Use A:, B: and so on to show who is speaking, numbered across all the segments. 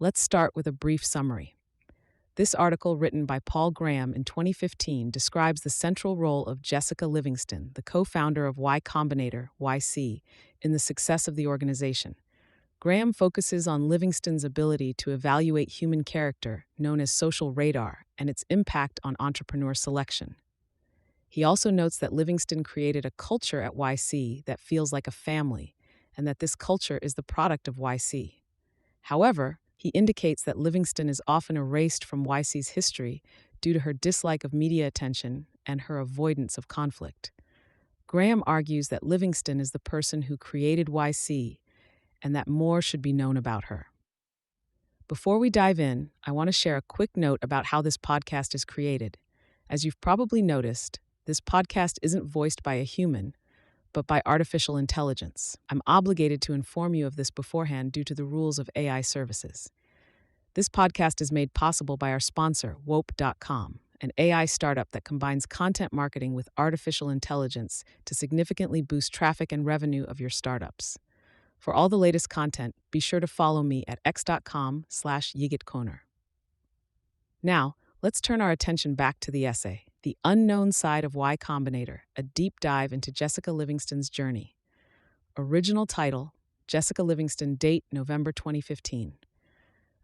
A: Let's start with a brief summary. This article, written by Paul Graham in 2015, describes the central role of Jessica Livingston, the co-founder of Y Combinator, YC, in the success of the organization. Graham focuses on Livingston's ability to evaluate human character, known as social radar, and its impact on entrepreneur selection. He also notes that Livingston created a culture at YC that feels like a family, and that this culture is the product of YC. However, he indicates that Livingston is often erased from YC's history due to her dislike of media attention and her avoidance of conflict. Graham argues that Livingston is the person who created YC and that more should be known about her. Before we dive in, I want to share a quick note about how this podcast is created. As you've probably noticed, this podcast isn't voiced by a human, but by artificial intelligence. I'm obligated to inform you of this beforehand due to the rules of AI services. This podcast is made possible by our sponsor, Wope.com, an AI startup that combines content marketing with artificial intelligence to significantly boost traffic and revenue of your startups. For all the latest content, be sure to follow me at x.com/yigitkoner. Now, let's turn our attention back to the essay, The Unknown Side of Y Combinator, a deep dive into Jessica Livingston's journey. Original title, Jessica Livingston, date November 2015.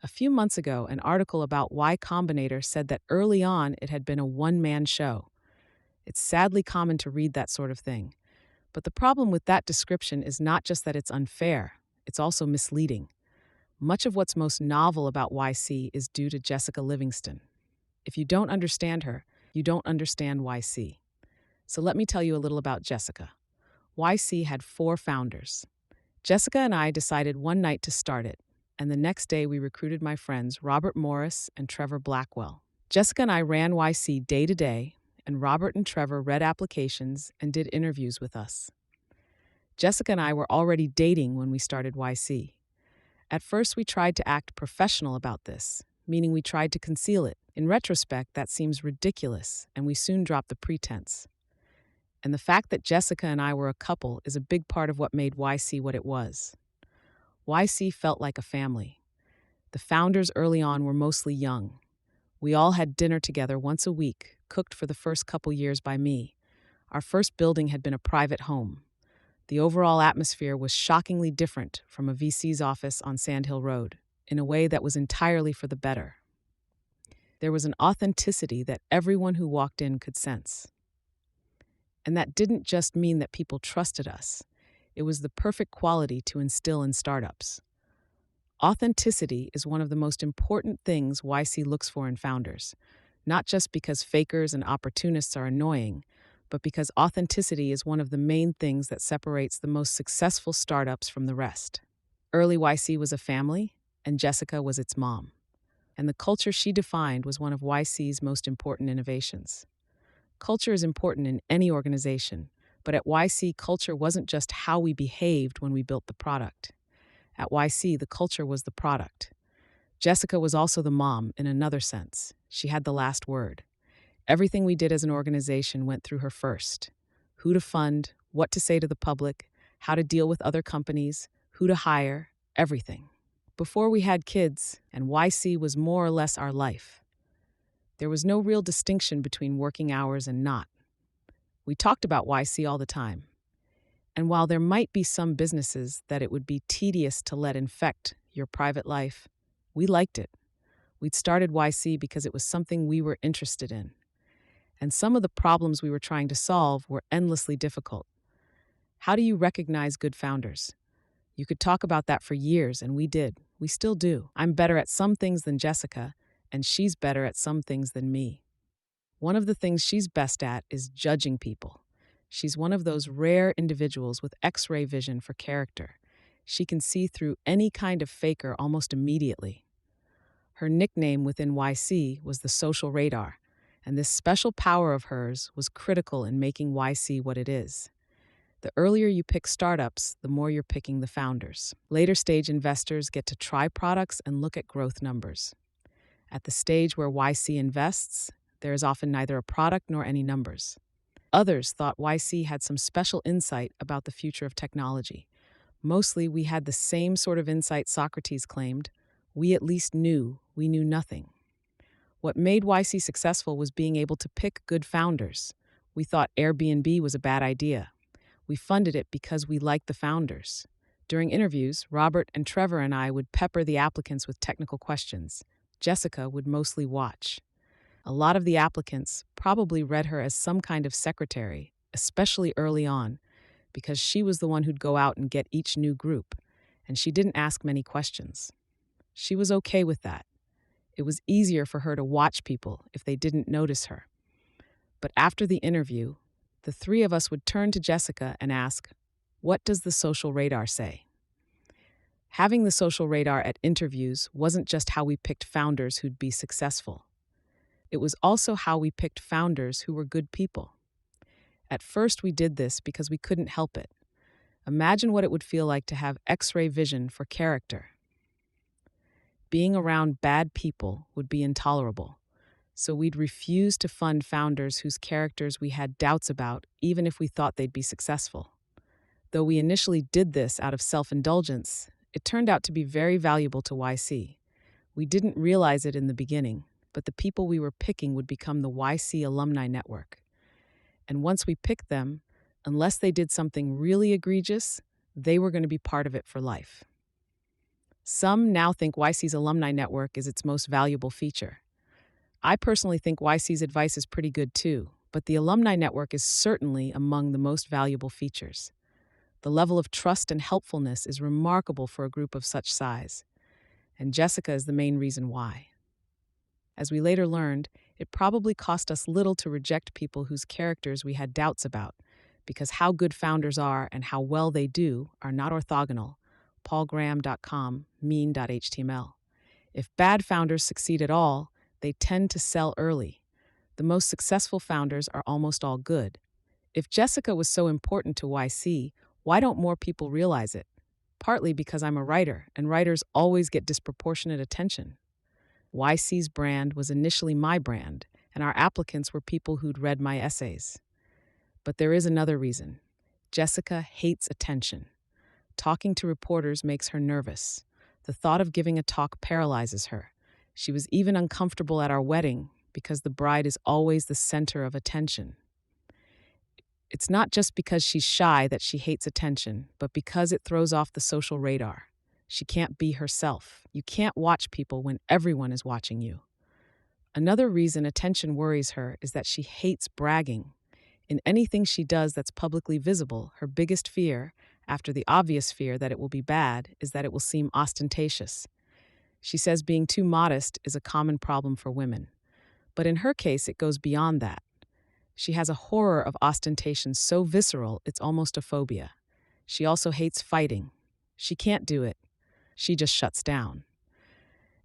A: A few months ago, an article about Y Combinator said that early on it had been a one-man show. It's sadly common to read that sort of thing. But the problem with that description is not just that it's unfair, it's also misleading. Much of what's most novel about YC is due to Jessica Livingston. If you don't understand her, you don't understand YC. So let me tell you a little about Jessica. YC had 4 founders. Jessica and I decided one night to start it, and the next day we recruited my friends Robert Morris and Trevor Blackwell. Jessica and I ran YC day to day, and Robert and Trevor read applications and did interviews with us. Jessica and I were already dating when we started YC. At first, we tried to act professional about this, meaning we tried to conceal it. In retrospect, that seems ridiculous, and we soon dropped the pretense. And the fact that Jessica and I were a couple is a big part of what made YC what it was. YC felt like a family. The founders early on were mostly young. We all had dinner together once a week, cooked for the first couple years by me. Our first building had been a private home. The overall atmosphere was shockingly different from a VC's office on Sand Hill Road, in a way that was entirely for the better. There was an authenticity that everyone who walked in could sense. And that didn't just mean that people trusted us. It was the perfect quality to instill in startups. Authenticity is one of the most important things YC looks for in founders, not just because fakers and opportunists are annoying, but because authenticity is one of the main things that separates the most successful startups from the rest. Early YC was a family, and Jessica was its mom. And the culture she defined was one of YC's most important innovations. Culture is important in any organization, but at YC, culture wasn't just how we behaved when we built the product. At YC, the culture was the product. Jessica was also the mom in another sense. She had the last word. Everything we did as an organization went through her first. Who to fund, what to say to the public, how to deal with other companies, who to hire, everything. Before we had kids, and YC was more or less our life. There was no real distinction between working hours and not. We talked about YC all the time. And while there might be some businesses that it would be tedious to let infect your private life, we liked it. We'd started YC because it was something we were interested in. And some of the problems we were trying to solve were endlessly difficult. How do you recognize good founders? You could talk about that for years, and we did. We still do. I'm better at some things than Jessica, and she's better at some things than me. One of the things she's best at is judging people. She's one of those rare individuals with X-ray vision for character. She can see through any kind of faker almost immediately. Her nickname within YC was the social radar, and this special power of hers was critical in making YC what it is. The earlier you pick startups, the more you're picking the founders. Later stage investors get to try products and look at growth numbers. At the stage where YC invests, there is often neither a product nor any numbers. Others thought YC had some special insight about the future of technology. Mostly, we had the same sort of insight Socrates claimed. We at least knew we knew nothing. What made YC successful was being able to pick good founders. We thought Airbnb was a bad idea. We funded it because we liked the founders. During interviews, Robert and Trevor and I would pepper the applicants with technical questions. Jessica would mostly watch. A lot of the applicants probably read her as some kind of secretary, especially early on, because she was the one who'd go out and get each new group, and she didn't ask many questions. She was okay with that. It was easier for her to watch people if they didn't notice her. But after the interview, the three of us would turn to Jessica and ask, "What does the social radar say?" Having the social radar at interviews wasn't just how we picked founders who'd be successful. It was also how we picked founders who were good people. At first, we did this because we couldn't help it. Imagine what it would feel like to have X-ray vision for character. Being around bad people would be intolerable, so we'd refuse to fund founders whose characters we had doubts about, even if we thought they'd be successful. Though we initially did this out of self-indulgence, it turned out to be very valuable to YC. We didn't realize it in the beginning, but the people we were picking would become the YC alumni network. And once we picked them, unless they did something really egregious, they were going to be part of it for life. Some now think YC's alumni network is its most valuable feature. I personally think YC's advice is pretty good too, but the alumni network is certainly among the most valuable features. The level of trust and helpfulness is remarkable for a group of such size, and Jessica is the main reason why. As we later learned, it probably cost us little to reject people whose characters we had doubts about, because how good founders are and how well they do are not orthogonal. paulgraham.com, mean.html. If bad founders succeed at all, they tend to sell early. The most successful founders are almost all good. If Jessica was so important to YC, why don't more people realize it? Partly because I'm a writer, and writers always get disproportionate attention. YC's brand was initially my brand, and our applicants were people who'd read my essays. But there is another reason. Jessica hates attention. Talking to reporters makes her nervous. The thought of giving a talk paralyzes her. She was even uncomfortable at our wedding because the bride is always the center of attention. It's not just because she's shy that she hates attention, but because it throws off the social radar. She can't be herself. You can't watch people when everyone is watching you. Another reason attention worries her is that she hates bragging. In anything she does that's publicly visible, her biggest fear, after the obvious fear that it will be bad, is that it will seem ostentatious. She says being too modest is a common problem for women. But in her case, it goes beyond that. She has a horror of ostentation so visceral it's almost a phobia. She also hates fighting. She can't do it. She just shuts down.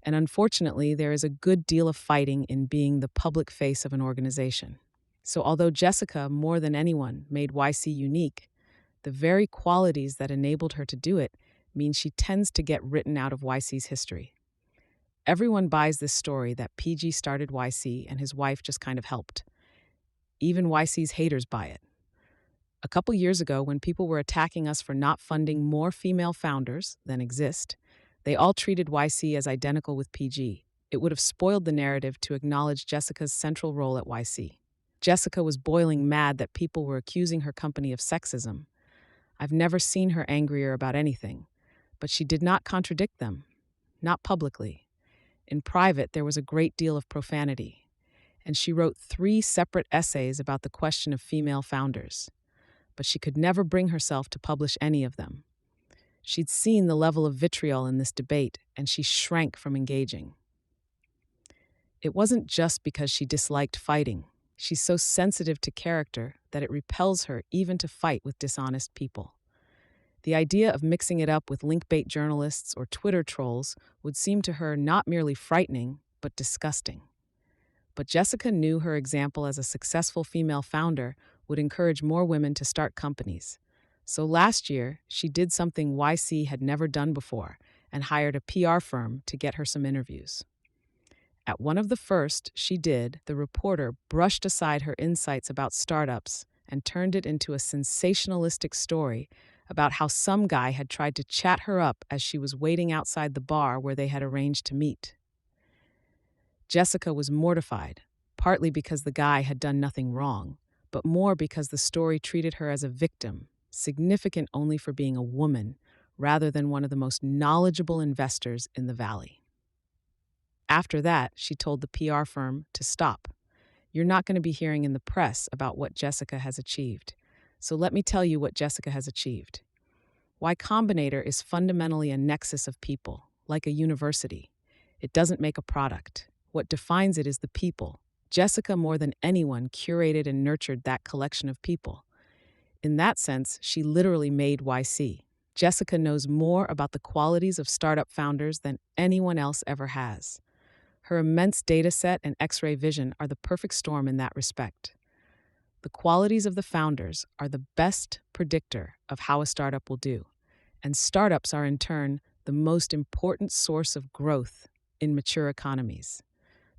A: And unfortunately, there is a good deal of fighting in being the public face of an organization. So although Jessica, more than anyone, made YC unique, the very qualities that enabled her to do it mean she tends to get written out of YC's history. Everyone buys this story that PG started YC and his wife just kind of helped. Even YC's haters buy it. A couple years ago, when people were attacking us for not funding more female founders than exist, they all treated YC as identical with PG. It would have spoiled the narrative to acknowledge Jessica's central role at YC. Jessica was boiling mad that people were accusing her company of sexism. I've never seen her angrier about anything, but she did not contradict them, not publicly. In private, there was a great deal of profanity, and she wrote 3 separate essays about the question of female founders, but she could never bring herself to publish any of them. She'd seen the level of vitriol in this debate, and she shrank from engaging. It wasn't just because she disliked fighting. She's so sensitive to character that it repels her even to fight with dishonest people. The idea of mixing it up with link-bait journalists or Twitter trolls would seem to her not merely frightening, but disgusting. But Jessica knew her example as a successful female founder would encourage more women to start companies. So last year, she did something YC had never done before and hired a PR firm to get her some interviews. At one of the first she did, the reporter brushed aside her insights about startups and turned it into a sensationalistic story about how some guy had tried to chat her up as she was waiting outside the bar where they had arranged to meet. Jessica was mortified, partly because the guy had done nothing wrong, but more because the story treated her as a victim, significant only for being a woman, rather than one of the most knowledgeable investors in the valley. After that, she told the PR firm to stop. You're not going to be hearing in the press about what Jessica has achieved. So let me tell you what Jessica has achieved. Y Combinator is fundamentally a nexus of people, like a university. It doesn't make a product. What defines it is the people. Jessica, more than anyone, curated and nurtured that collection of people. In that sense, she literally made YC. Jessica knows more about the qualities of startup founders than anyone else ever has. Her immense data set and X-ray vision are the perfect storm in that respect. The qualities of the founders are the best predictor of how a startup will do, and startups are in turn the most important source of growth in mature economies.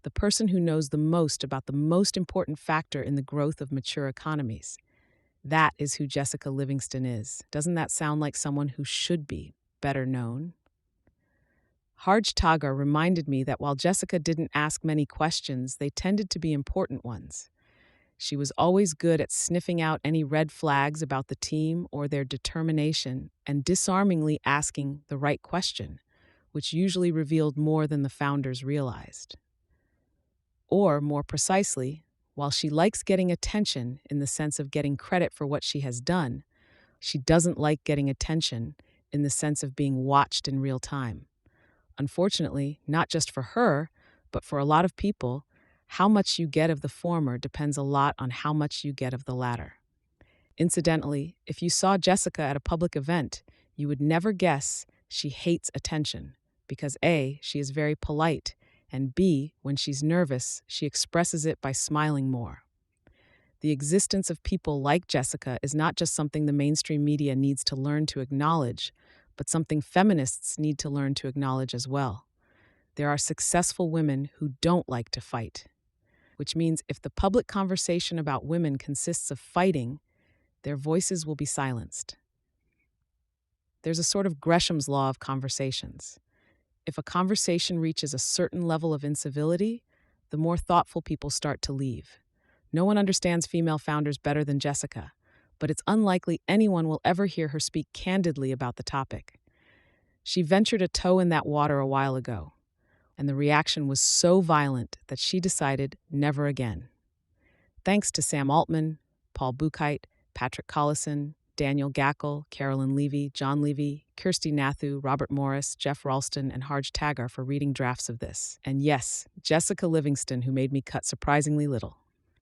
A: The person who knows the most about the most important factor in the growth of mature economies. That is who Jessica Livingston is. Doesn't that sound like someone who should be better known? Harj Tagar reminded me that while Jessica didn't ask many questions, they tended to be important ones. She was always good at sniffing out any red flags about the team or their determination and disarmingly asking the right question, which usually revealed more than the founders realized. Or, more precisely, while she likes getting attention in the sense of getting credit for what she has done, she doesn't like getting attention in the sense of being watched in real time. Unfortunately, not just for her, but for a lot of people, how much you get of the former depends a lot on how much you get of the latter. Incidentally, if you saw Jessica at a public event, you would never guess she hates attention, because A, she is very polite, and B, when she's nervous, she expresses it by smiling more. The existence of people like Jessica is not just something the mainstream media needs to learn to acknowledge, but something feminists need to learn to acknowledge as well. There are successful women who don't like to fight, which means if the public conversation about women consists of fighting, their voices will be silenced. There's a sort of Gresham's law of conversations. If a conversation reaches a certain level of incivility, the more thoughtful people start to leave. No one understands female founders better than Jessica, but it's unlikely anyone will ever hear her speak candidly about the topic. She ventured a toe in that water a while ago, and the reaction was so violent that she decided never again. Thanks to Sam Altman, Paul Buchheit, Patrick Collison, Daniel Gackle, Carolyn Levy, John Levy, Kirsty Nathu, Robert Morris, Jeff Ralston, and Harj Tagar for reading drafts of this. And yes, Jessica Livingston, who made me cut surprisingly little.